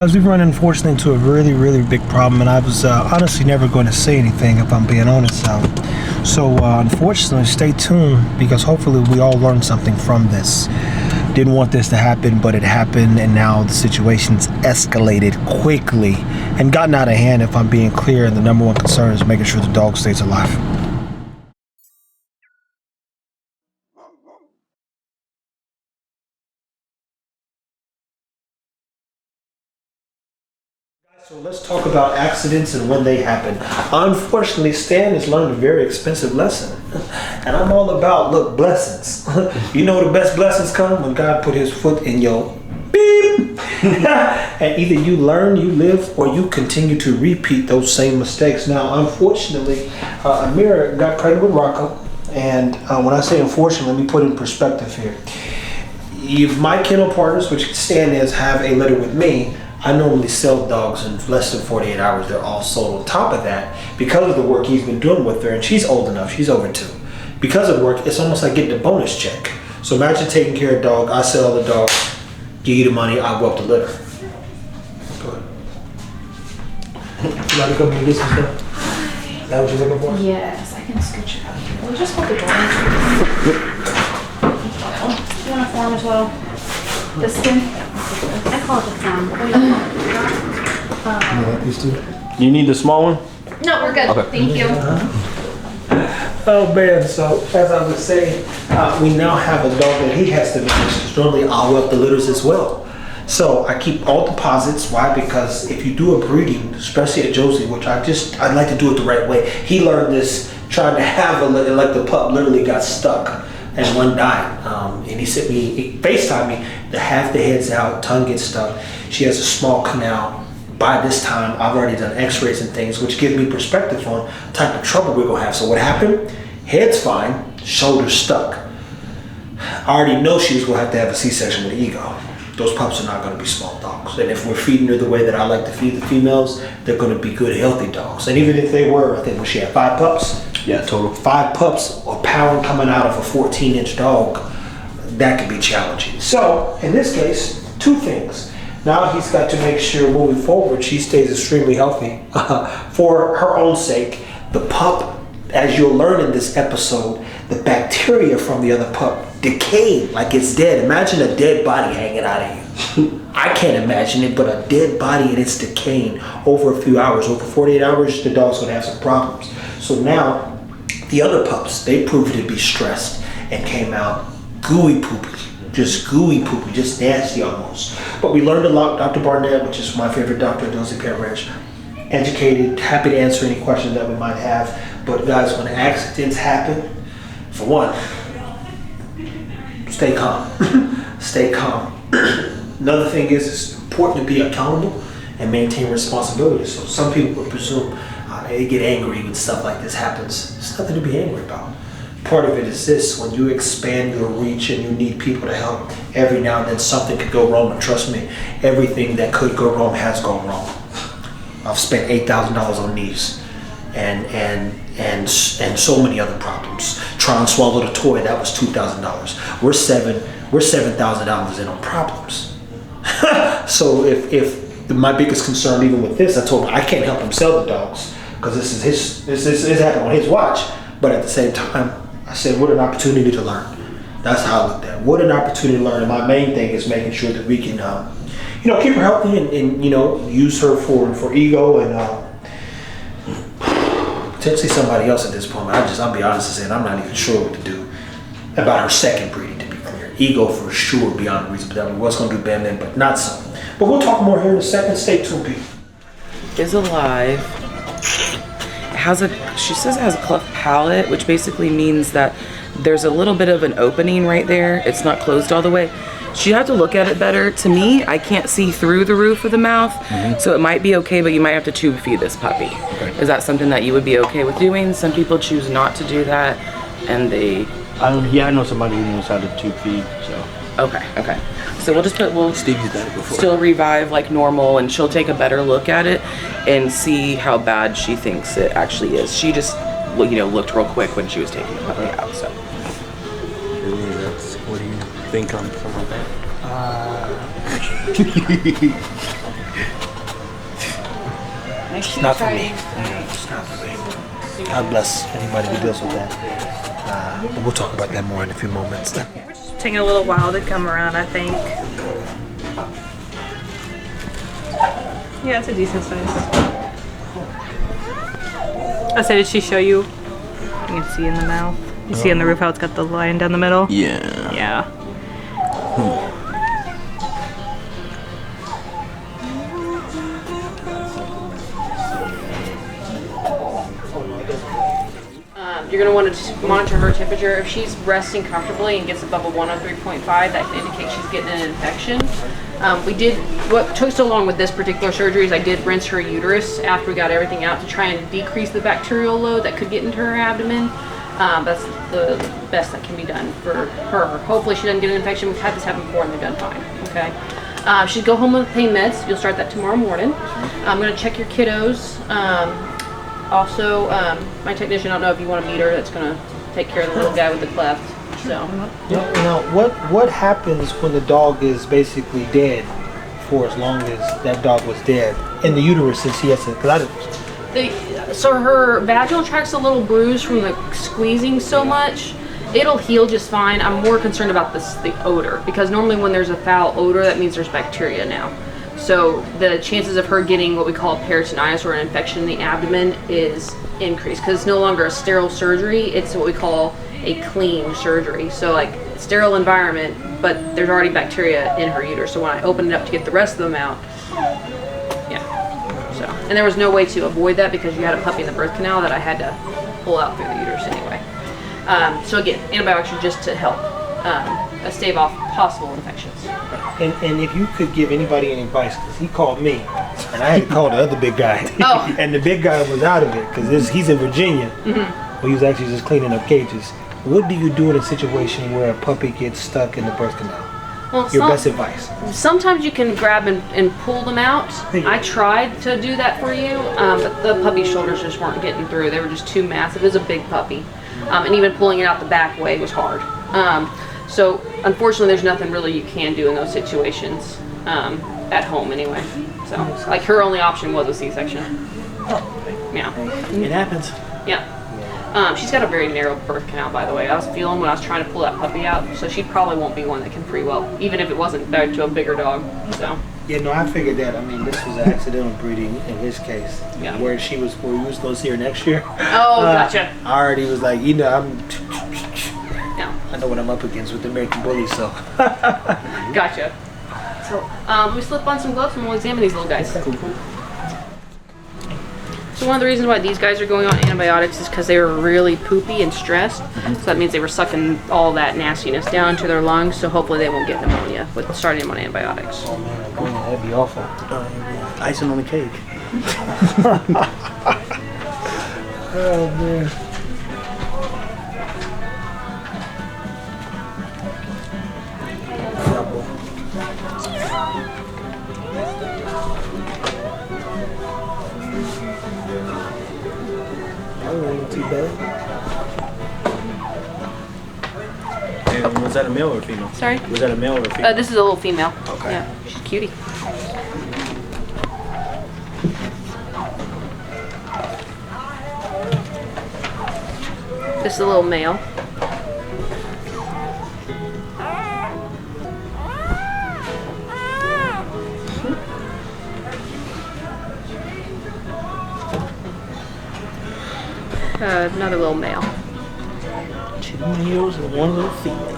As we've run unfortunately into a really big problem, and I was honestly never going to say anything if I'm being honest. So unfortunately, stay tuned because hopefully we all learn something from this. Didn't want this to happen, but it happened, and now the situation's escalated quickly and gotten out of hand. If I'm being clear, and the number one concern is making sure the dog stays alive. So let's talk about accidents and when they happen. Unfortunately, Stan has learned a very expensive lesson. And I'm all about, look, blessings. You know the best blessings come when God put his foot in your beep. And either you learn, you live, or you continue to repeat those same mistakes. Now, unfortunately, Amira got pregnant with Rocco. And when I say unfortunately, let me put it in perspective here. If my kennel partners, which Stan is, have a litter with me, I normally sell dogs in less than 48 hours. They're all sold. On top of that, because of the work he's been doing with her, and she's old enough, she's over 2. Because of the work, it's almost like getting a bonus check. So imagine taking care of a dog, I sell the dog, give you the money, I go up the litter. Go ahead. You like to come and get some stuff? Is that what you're looking for? Yes, I can scooch it out here. We'll just hold the door. You want a form as well? The skin? I call it the form. What do you call it? These two? You need the small one? No, we're good. Okay. Thank you. Oh man, so as I was saying, we now have a dog that he has to manage, because normally I'll up the litters as well. So I keep all deposits. Why? Because if you do a breeding, especially at Josie, which I'd like to do it the right way. He learned this trying to have a litter, like the pup literally got stuck and one died. And he sent me, he FaceTimed me, half the head's out, tongue gets stuck. She has a small canal. By this time, I've already done x-rays and things, which give me perspective on the type of trouble we're gonna have. So what happened? Head's fine, shoulder's stuck. I already know she was gonna have a C-section with an ego. Those pups are not gonna be small dogs. And if we're feeding her the way that I like to feed the females, they're gonna be good, healthy dogs. And even if they were, I think when she had 5 pups, Yeah, total. 5 pups, a pound coming out of a 14-inch dog, that could be challenging. So, in this case, 2 things. Now he's got to make sure moving forward she stays extremely healthy for her own sake. The pup, as you'll learn in this episode, the bacteria from the other pup decayed like it's dead. Imagine a dead body hanging out of you. I can't imagine it, but a dead body and it's decaying over a few hours. Over 48 hours, the dog's gonna have some problems. So now, the other pups, they proved to be stressed and came out gooey poopy. Just gooey poopy, just nasty almost. But we learned a lot. Dr. Barnett, which is my favorite doctor at Josie Pet Ranch, educated, happy to answer any questions that we might have. But guys, when accidents happen, for one, stay calm. Stay calm. Another thing is, it's important to be accountable and maintain responsibility. So some people would presume they get angry when stuff like this happens. There's nothing to be angry about. Part of it is this: when you expand your reach and you need people to help, every now and then something could go wrong. And trust me, everything that could go wrong has gone wrong. I've spent $8,000 on knees and so many other problems. Try and swallow the toy, that was $2,000. We're $7,000 in on problems. So if my biggest concern, even with this, I told him I can't help him sell the dogs because this is happening on his watch. But at the same time, I said, what an opportunity to learn. That's how I looked at it. What an opportunity to learn. And my main thing is making sure that we can, keep her healthy and use her for ego and potentially somebody else at this point. I'll be honest and say I'm not even sure what to do about her second breeding, to be clear. Ego for sure, beyond reason, but I was going to do Bam Bam, but not so. But we'll talk more here in a second. Stay tuned, people. Is alive. She says it has a cleft palate, which basically means that there's a little bit of an opening right there. It's not closed all the way. She'd have to look at it better. To me, I can't see through the roof of the mouth, so it might be okay, but you might have to tube feed this puppy. Okay. Is that something that you would be okay with doing? Some people choose not to do that, and they... I know somebody who knows how to tube feed, so... Okay. So we'll Stevie's done it before. Still revive like normal, and she'll take a better look at it and see how bad she thinks it actually is. She just, looked real quick when she was taking the puppy out, so. What do you think on something like that? It's not for me. It's not for me. God bless anybody who deals with that. But we'll talk about that more in a few moments. Taking a little while to come around, I think. Yeah, it's a decent size. I said, did she show you? You can see in the mouth. You see in the roof how it's got the line down the middle? Yeah. Yeah. You're going to want to monitor her temperature. If she's resting comfortably and gets above a 103.5, that can indicate she's getting an infection. What took so long with this particular surgery is I did rinse her uterus after we got everything out to try and decrease the bacterial load that could get into her abdomen. That's the best that can be done for her. Hopefully she doesn't get an infection. We've had this happen before and they've done fine, okay? She'd go home with pain meds. You'll start that tomorrow morning. I'm going to check your kiddos. Also, my technician, I don't know if you want to meet her, that's going to take care of the little guy with the cleft. So. Now, what happens when the dog is basically dead for as long as that dog was dead in the uterus, since he has to? So her vaginal tract's a little bruised from the squeezing so much. It'll heal just fine. I'm more concerned about the odor, because normally when there's a foul odor, that means there's bacteria now. So the chances of her getting what we call peritonitis, or an infection in the abdomen, is increased, because it's no longer a sterile surgery. It's what we call a clean surgery. So like sterile environment, but there's already bacteria in her uterus. So when I open it up to get the rest of them out, yeah. So, and there was no way to avoid that because you had a puppy in the birth canal that I had to pull out through the uterus anyway. So again, antibiotics are just to help stave off possible infections. And if you could give anybody any advice, because he called me, and I had to call the other big guy. Oh. And the big guy was out of it, because he's in Virginia. Well, he was actually just cleaning up cages. What do you do in a situation where a puppy gets stuck in the birth canal? Well, Your best advice. Sometimes you can grab and pull them out. I tried to do that for you, but the puppy's shoulders just weren't getting through. They were just too massive. It was a big puppy. And even pulling it out the back way was hard. So unfortunately, there's nothing really you can do in those situations at home anyway. So like her only option was a C-section. Yeah. It happens. Yeah. She's got a very narrow birth canal, by the way. I was feeling when I was trying to pull that puppy out, so she probably won't be one that can free well, even if it wasn't back to a bigger dog. So. Yeah, no, I figured that. I mean, this was an accidental breeding in his case. Yeah. Where we was going to see her next year. Oh, gotcha. I already was like, Yeah. I know what I'm up against with the American Bully, so. Gotcha. So, we slip on some gloves and we'll examine these little guys. Cool. So one of the reasons why these guys are going on antibiotics is because they were really poopy and stressed. So that means they were sucking all that nastiness down into their lungs, so hopefully they won't get pneumonia with starting them on antibiotics. Oh man, that'd be awful. Icing on the cake. Oh man. Too bad. And was that a male or a female? Sorry? Was that a male or a female? This is a little female. Okay. Yeah, she's a cutie. This is a little male. Another little male. 2 males and 1 little female.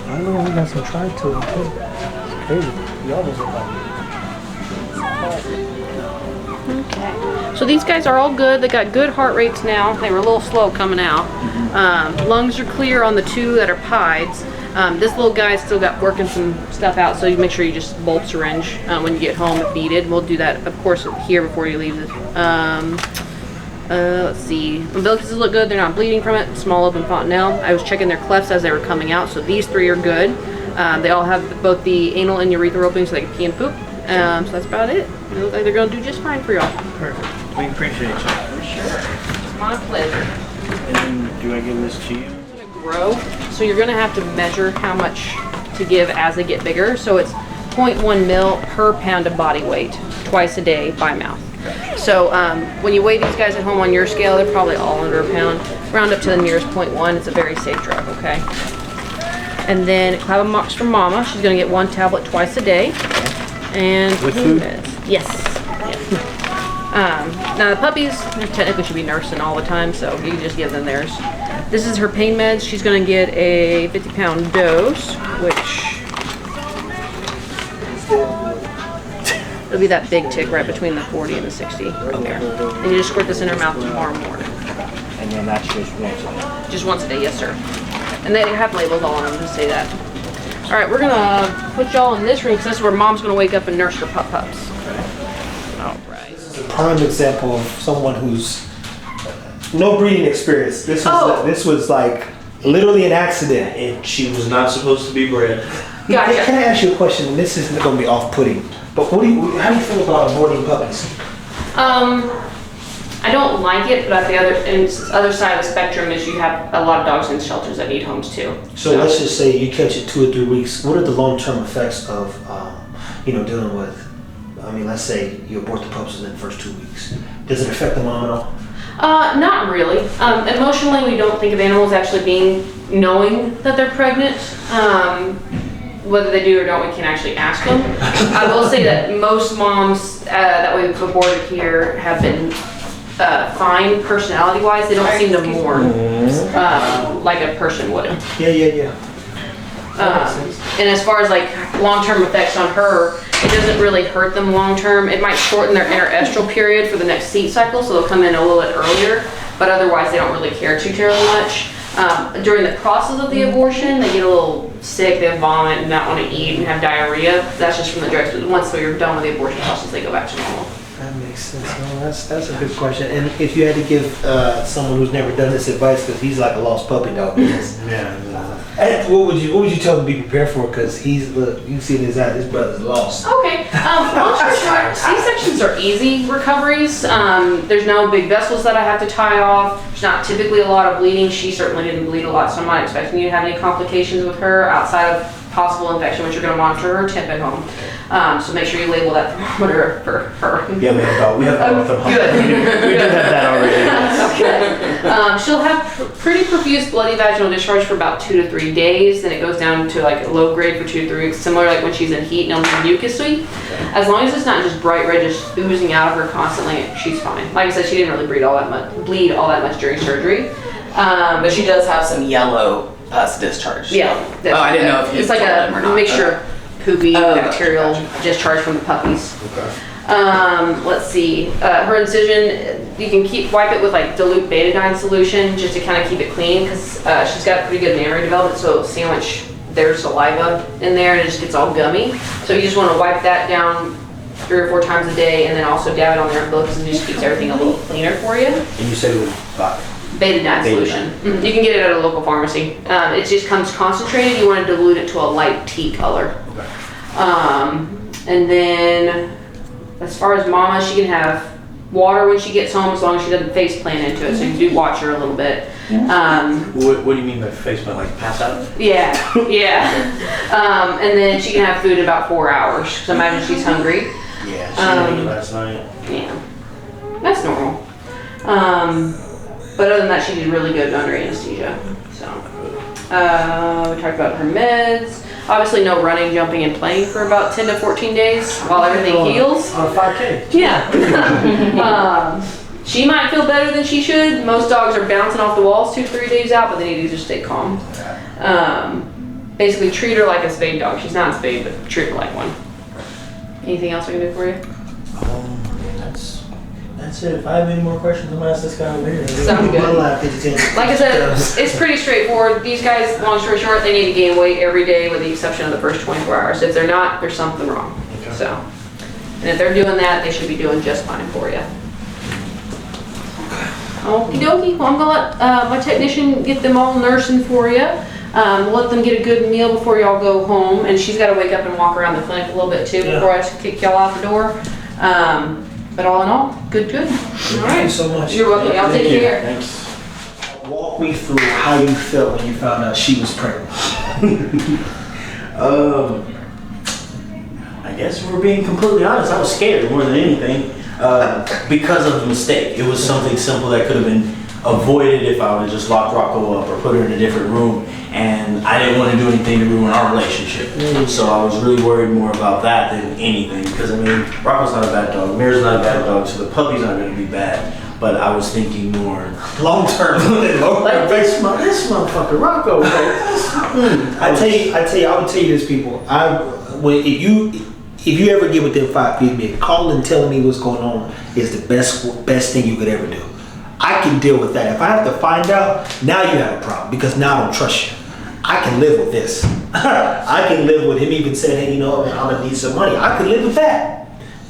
I don't know, we got some try to it too. It's crazy. We almost look like Okay. So these guys are all good. They got good heart rates now. They were a little slow coming out. Lungs are clear on the 2 that are pieds. This little guy's still got working some stuff out, so you make sure you just bolt syringe when you get home if needed. We'll do that, of course, here before you leave. Let's see. Umbilicus look good. They're not bleeding from it. Small open fontanelle. I was checking their clefts as they were coming out, so these 3 are good. They all have both the anal and urethral openings so they can pee and poop. So that's about it. They look like they're going to do just fine for y'all. Perfect. We appreciate you. Sure. It's my pleasure. And then do I give this to you? Grow, so you're going to have to measure how much to give as they get bigger. So it's 0.1 mil per pound of body weight, twice a day by mouth. So when you weigh these guys at home on your scale, they're probably all under a pound. Round up to the nearest 0.1. It's a very safe drug, okay? And then Cloud Box for Mama. She's gonna get 1 tablet twice a day. And With food? Yes. Now the puppies technically should be nursing all the time, so you can just give them theirs. This is her pain meds. She's gonna get a 50-pound dose, which it'll be that big tick right between the 40 and the 60 right there. And you just squirt this in her mouth tomorrow morning. And then that's just once a day. Just once a day, yes sir. And they have labels all on them to say that. All right, we're gonna put y'all in this room because this is where Mom's gonna wake up and nurse her pups. All right. This is a prime example of someone who's no breeding experience. This was like literally an accident. And she was not supposed to be bred. Gotcha. Can I ask you a question? This is going to be off-putting, but how do you feel about aborting puppies? I don't like it, but at the other side of the spectrum is you have a lot of dogs in shelters that need homes too. So let's just say you catch it 2 or 3 weeks. What are the long-term effects of, dealing with? I mean, let's say you abort the pups within the first 2 weeks. Does it affect the mom at all? Not really. Emotionally, we don't think of animals actually knowing that they're pregnant. Whether they do or don't, we can actually ask them. I will say that most moms that we've aborted here have been fine personality-wise. They don't seem to mourn like a person would. Yeah. And as far as like long-term effects on her, it doesn't really hurt them long-term. It might shorten their interestral period for the next seat cycle, so they'll come in a little bit earlier, but otherwise they don't really care too terribly much. During the process of the abortion, they get a little sick, they vomit and not want to eat and have diarrhea. That's just from the drugs, but once they're done with the abortion process, they go back to normal. That makes sense. No, that's a good question. And if you had to give someone who's never done this advice, because he's like a lost puppy dog. And what would you tell him to be prepared for? Because you can see in his eyes, his brother's lost. Okay. Long story short, C-sections are easy recoveries. There's no big vessels that I have to tie off. There's not typically a lot of bleeding. She certainly didn't bleed a lot, so I'm not expecting you to have any complications with her outside of possible infection, which you're going to monitor her temp at home. So make sure you label that thermometer for her. Yeah, we have dog. We have dog thermometer. Good. We did have that already. Okay. She'll have pretty profuse bloody vaginal discharge for about 2 to 3 days. Then it goes down to like a low grade for 2 to 3 weeks, similar like when she's in heat and mucousy. As long as it's not just bright red, just oozing out of her constantly, she's fine. Like I said, she didn't really bleed all that much during surgery. But she does have some yellow pus discharge. Yeah. I didn't know if you it's like told them or a not. mixture poopy bacterial gotcha. discharge from the puppies. Okay. Let's see. Her incision, you can wipe it with like dilute betadine solution just to kind of keep it clean because she's got pretty good mammary development, so it'll sandwich their saliva in there and it just gets all gummy. So you just want to wipe that down 3 or 4 times a day and then also dab it on their umbilicus and it just keeps everything a little cleaner for you. And you said it was Betadine solution. You can get it at a local pharmacy. It just comes concentrated. You want to dilute it to a light tea color. Okay. And then as far as Mama, she can have water when she gets home as long as she doesn't face plant into it. So you do watch her a little bit. What do you mean by face plant? Like pass out? Yeah. And then she can have food in about 4 hours. So imagine she's hungry. Yeah, she didn't eat last night. Yeah, that's normal. But other than that, she did really good under anesthesia. So, we talked about her meds. Obviously, no running, jumping, and playing for about 10 to 14 days while everything heals. On a 5K. Yeah. She might feel better than she should. Most dogs are bouncing off the walls 2 to 3 days out, but they need to just stay calm. Basically, treat her like a spayed dog. She's not a spayed, but treat her like one. Anything else I can do for you? That's it. If I have any more questions, I'm gonna ask this guy over here. Sounds good. Like I said, it's pretty straightforward. These guys, long story short, they need to gain weight every day with the exception of the first 24 hours. If they're not, there's something wrong. Okay. So, and if they're doing that, they should be doing just fine for you. Okie dokie. Well, I'm gonna let my technician get them all nursing for you. Let them get a good meal before y'all go home. And she's got to wake up and walk around the clinic a little bit too before I kick y'all out the door. But all in all, good. All right. Thank you so much. You're welcome. Y'all take care. Thanks. Walk me through how you felt when you found out she was pregnant. I guess if we're being completely honest, I was scared more than anything because of the mistake. It was something simple that could have been avoided if I would have just locked Rocco up or put her in a different room, and I didn't want to do anything to ruin our relationship. So I was really worried more about that than anything, because I mean, Rocco's not a bad dog, Mira's not a bad dog, so the puppy's not going to be bad. But I was thinking more long term. Like this motherfucker, Rocco. I would tell you this, people. If you ever get within 5 feet of me, calling and telling me what's going on is the best thing you could ever do. I can deal with that. If I have to find out, now you have a problem, because now I don't trust you. I can live with this. I can live with him even saying, hey, you know, man, I'm gonna need some money. I can live with that.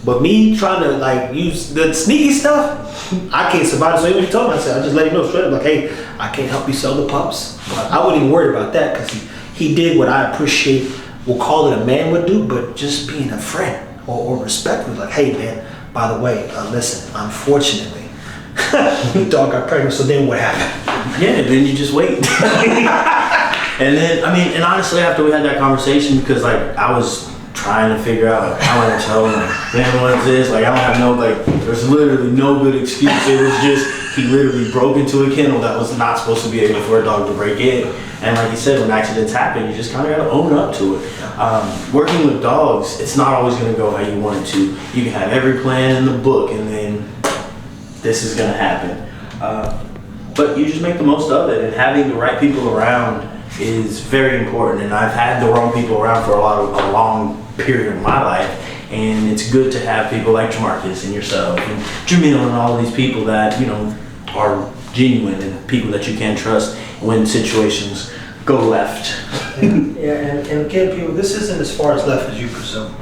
But me trying to like use the sneaky stuff, I can't survive. So even when he told me, I said, I just let him know straight up, like, hey, I can't help you sell the pups. But I wouldn't even worry about that, because he did what I appreciate, we'll call it a man would do, but just being a friend or respectful. Like, hey man, by the way, listen, unfortunately, the dog got pregnant, so then what happened? Yeah, then you just wait. And then, I mean, and honestly, after we had that conversation, because like I was trying to figure out like, how I tell him, like, man, what's this? Like, I don't have no, like, there's literally no good excuse. It was just, he literally broke into a kennel that was not supposed to be able for a dog to break in. And like you said, when accidents happen, you just kind of got to own up to it. Working with dogs, it's not always going to go how you want it to. You can have every plan in the book, and then this is going to happen. But you just make the most of it, and having the right people around is very important. And I've had the wrong people around for a long period of my life, and it's good to have people like Jamarcus and yourself and Jamil and all of these people that, you know, are genuine and people that you can trust when situations go left. And again, people, this isn't as far as left as you presume.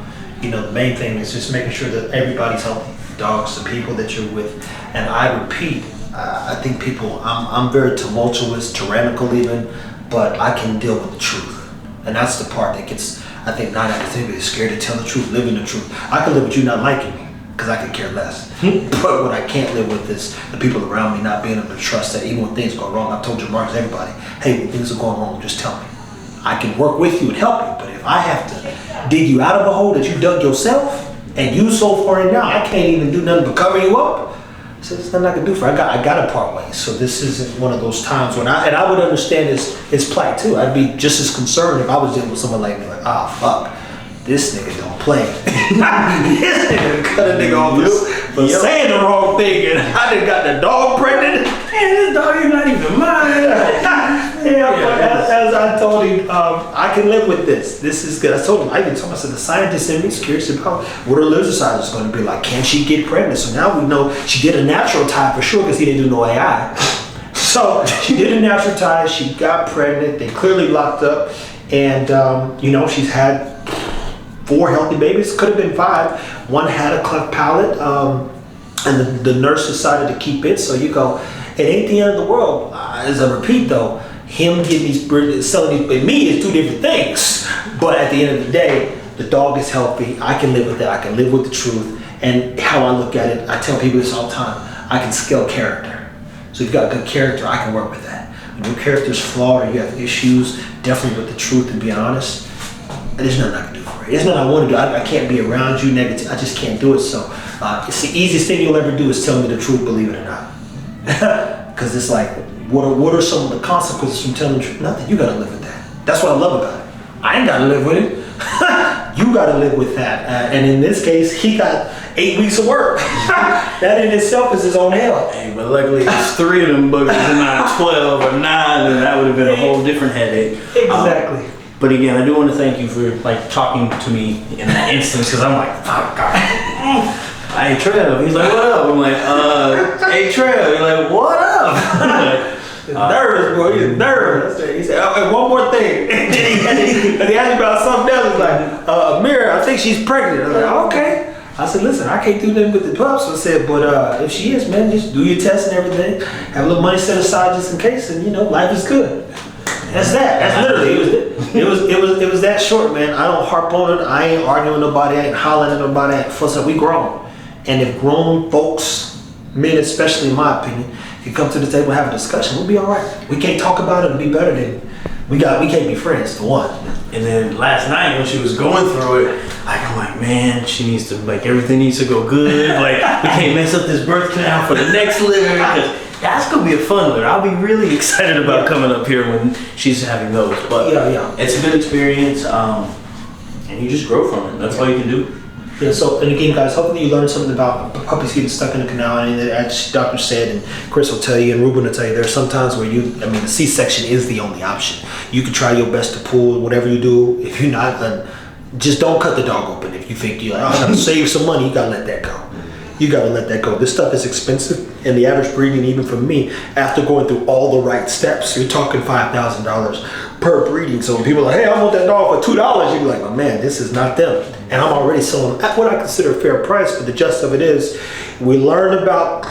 You know, the main thing is just making sure that everybody's healthy. Dogs, the people that you're with. And I repeat, I think people, I'm very tumultuous, tyrannical even, but I can deal with the truth. And that's the part that gets, I think 9 out of 10 people is scared to tell the truth, living the truth. I can live with you not liking me, because I could care less. But what I can't live with is the people around me not being able to trust that even when things go wrong, I've told you, Marcus, everybody, hey, when things are going wrong, just tell me. I can work with you and help you, but if I have to dig you out of a hole that you dug yourself, and you so far in now, I can't even do nothing but cover you up. So there's nothing I can do for. I got to part ways. So this isn't one of those times when I would understand his plight too. I'd be just as concerned if I was dealing with someone like me. Like, fuck, this nigga don't play. This nigga cut a nigga off for saying the wrong thing, and I done got the dog pregnant. And this dog is not even mine. As I told him, I can live with this. This is good. I told him, I said, the scientist in me is curious about what her lizard is going to be like. Can she get pregnant? So now we know she did a natural tie for sure, because he didn't do no AI. So she did a natural tie. She got pregnant. They clearly locked up. And, you know, she's had 4 healthy babies. Could have been 5. One had a cleft palate. And the nurse decided to keep it. So you go, it ain't the end of the world. As I repeat though, him getting these, selling these, me is 2 different things. But at the end of the day, the dog is healthy. I can live with that. I can live with the truth. And how I look at it, I tell people this all the time, I can scale character. So if you've got good character, I can work with that. When your character's flawed or you have issues, definitely with the truth and being honest, there's nothing I can do for it. There's nothing I want to do. I can't be around you negative. I just can't do it. So it's the easiest thing you'll ever do is tell me the truth, believe it or not. Because it's like, what are some of the consequences from telling the truth? Nothing. You got to live with that. That's what I love about it. I ain't got to live with it. You got to live with that. And in this case, he got 8 weeks of work. That in itself is his own hell. Hey, but luckily it's 3 of them boogers and not 12 or 9, and that would have been a whole different headache. Exactly. But again, I do want to thank you for like talking to me in that instance, because I'm like, fuck, God. Hey Trev, he's like, what up? I'm like, hey Trev, he's like, what up? Nervous, bro. He's nervous. He said, and one more thing. And then he asked me about something else. He's like, Mira, I think she's pregnant. I was like, okay. I said, listen, I can't do nothing with the pups. I said, but if she is, man, just do your test and everything. Have a little money set aside just in case, and you know, life is good. That's that. That's literally it was that short, man. I don't harp on it. I ain't arguing with nobody. I ain't hollering at nobody. I ain't fussing. We grown, and if grown folks, men especially, in my opinion, can come to the table and have a discussion, we'll be all right. We can't talk about it and be better than We can't be friends for one. And then last night when she was going through it, I'm like, man, she needs to, like, everything needs to go good. Like, we can't mess up this birth canal for the next litter. Because that's gonna be a fun litter. I'll be really excited about coming up here when she's having those. But it's a good experience, and you just grow from it. That's all you can do. Yeah, so, and again, guys, hopefully you learned something about puppies getting stuck in the canal. And as the doctor said, and Chris will tell you, and Ruben will tell you, there are some times where the C-section is the only option. You can try your best to pull, whatever you do. If you're not, then just don't cut the dog open. If you think you're like, I gotta save some money, you gotta let that go. You gotta let that go. This stuff is expensive, and the average breeding, even for me, after going through all the right steps, you're talking $5,000 per breeding. So when people are like, hey, I want that dog for $2, you're like, oh man, this is not them. And I'm already selling at what I consider a fair price, but the gist of it is, we learn about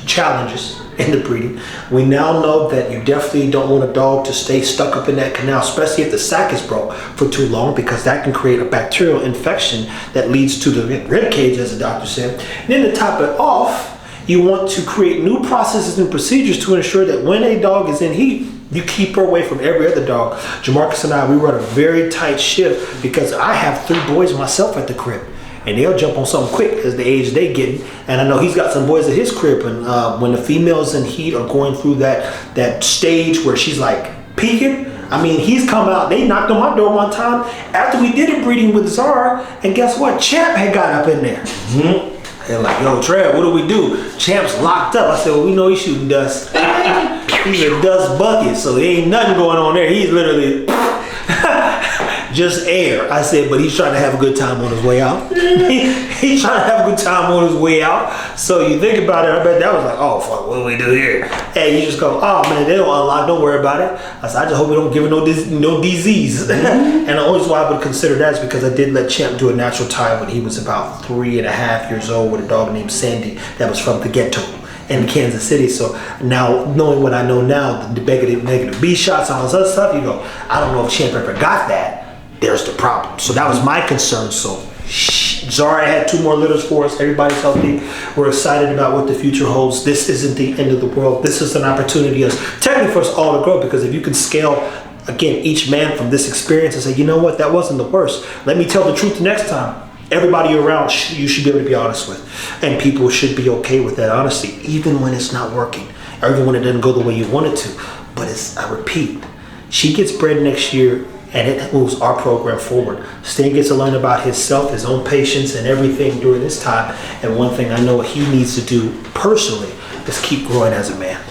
challenges in the breeding. We now know that you definitely don't want a dog to stay stuck up in that canal, especially if the sac is broke for too long, because that can create a bacterial infection that leads to the rib cage, as the doctor said. And then to top it off, you want to create new processes and procedures to ensure that when a dog is in heat, you keep her away from every other dog. Jamarcus and I, we run a very tight shift because I have 3 boys myself at the crib. And they'll jump on something quick as the age they get. And I know he's got some boys at his crib. And when the females in heat are going through that stage where she's like peaking, I mean, he's come out. They knocked on my door one time after we did a breeding with Zara. And guess what? Champ had got up in there. They're like, yo, Trev, what do we do? Champ's locked up. I said, well, we know he's shooting dust. He's a dust bucket, so there ain't nothing going on there. He's literally just air. I said, but he's trying to have a good time on his way out. He's trying to have a good time on his way out. So you think about it, I bet that was like, oh, fuck, what do we do here? And you just go, oh, man, they don't unlock, don't worry about it. I said, I just hope we don't give her no disease. And the only reason why I would consider that is because I did let Champ do a natural tie when he was about 3.5 years old with a dog named Sandy that was from the ghetto in Kansas City. So now, knowing what I know now, the negative B shots, all this other stuff, you go, I don't know if Champ ever got that. There's the problem. So that was my concern. So Zara had 2 more litters for us. Everybody's healthy. We're excited about what the future holds. This isn't the end of the world. This is an opportunity technically for us all to grow, because if you can scale, again, each man from this experience and say, you know what, that wasn't the worst. Let me tell the truth the next time. Everybody around you should be able to be honest with. And people should be okay with that honesty, even when it's not working, or even when it doesn't go the way you want it to. But I repeat, she gets bred next year, and it moves our program forward. Stan gets to learn about himself, his own patience, and everything during this time. And one thing I know he needs to do personally is keep growing as a man.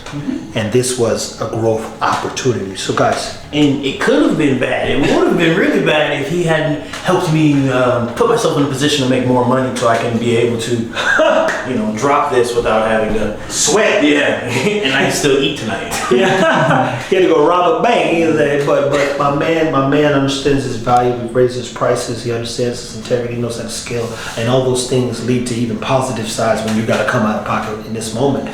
And this was a growth opportunity. So guys, and it could have been bad. It would have been really bad if he hadn't helped me put myself in a position to make more money so I can be able to, drop this without having to sweat. Yeah, and I can still eat tonight. Yeah, he had to go rob a bank. But my man understands his value. He raises his prices. He understands his integrity. He knows how to scale, and all those things lead to even positive sides when you got to come out of pocket in this moment,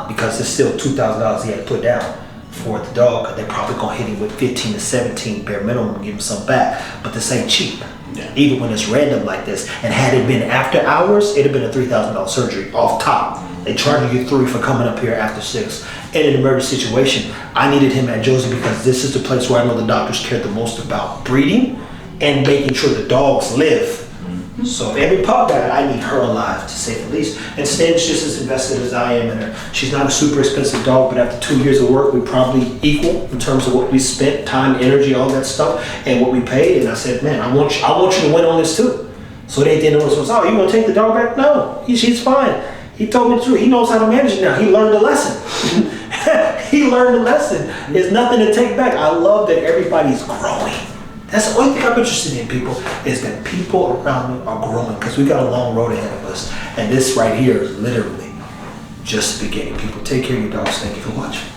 because it's still $2,000 he had to put down for the dog. They're probably gonna hit him with 15 to 17 bare minimum, give him some back. But this ain't cheap. Yeah. Even when it's random like this. And had it been after hours, it'd have been a $3,000 surgery off top. They charge you $3 for coming up here after 6. In an emergency situation, I needed him at Josie because this is the place where I know the doctors care the most about breeding and making sure the dogs live. So if every pup died, I need her alive, to say the least. And Stan's just as invested as I am in her. She's not a super expensive dog, but after 2 years of work, we probably equal in terms of what we spent, time, energy, all that stuff, and what we paid. And I said, man, I want you to win on this too. So they didn't know it was, oh, you want to take the dog back? No, she's fine. He told me the truth. He knows how to manage it now. He learned the lesson. He learned the lesson. There's nothing to take back. I love that everybody's growing. That's the only thing I'm interested in, people, is that people around me are growing, because we got a long road ahead of us. And this right here is literally just the beginning. People, take care of your dogs. Thank you for watching.